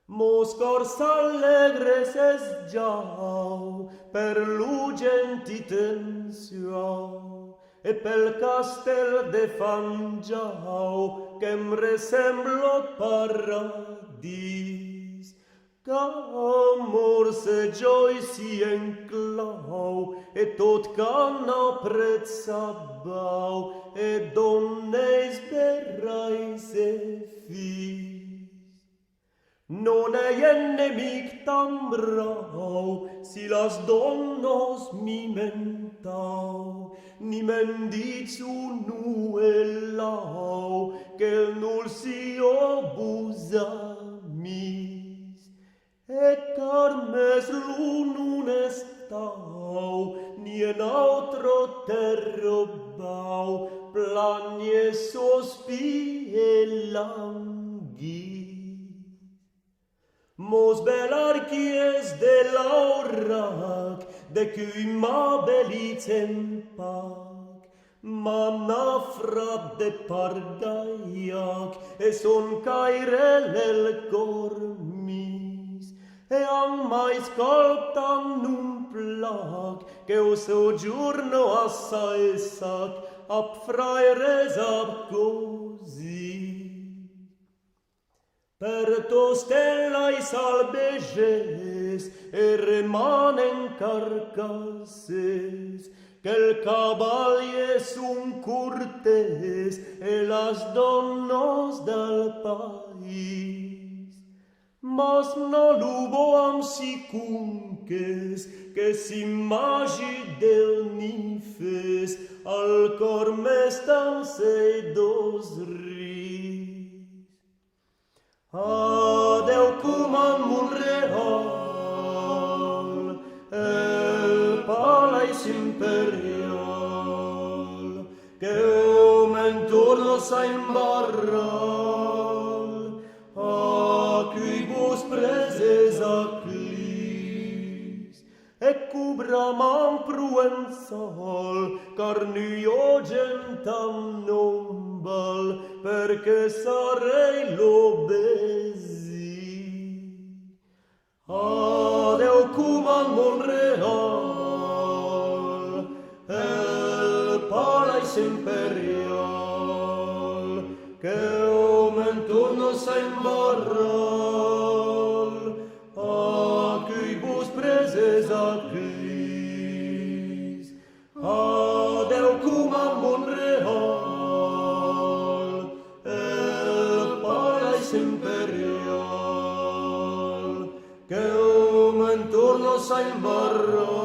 Mos cors allegres es giau per lu gentiten suau e pel castel de fangiau che resemblo paradis. Qu'amor se gioi si enclau e tot can apprezzabau e donneis berrais e fis. Non ei enemic tan brau, si las donnos mi mentau, ni mendic unu elau, che nul si obusa mis. E carmes l'unun estau, ni en autro terrobau, plagne sospi e langhi. Mos belarchies de laurac, de cui ma belicem pac, ma nafrat de pardaiac, e son cairel el cormis, e am mai scoltam nun plac, che o sogiurno assai sac, ab fraires ab così. Per to stellais albeges e remanen carcasses, quel caballe sun curtes e las donnos del pais. Mas no lubo am sicunques, que s'imagi del nifes, al cor mestan se dos ris. Adeu cum an Monreal, el palais imperial, che o mentorno sa imbarral, a quibus preses acclis, e cubramam pruensal, carnio gentam nombal, perché sarei l'obesi. Adeu cum an Monreal, el palais imperial, che o mentorno sa imbarral, a quibus preses acclis. Adeu cum an Monreal, el palais imperial, che o mentorno sa imbarral,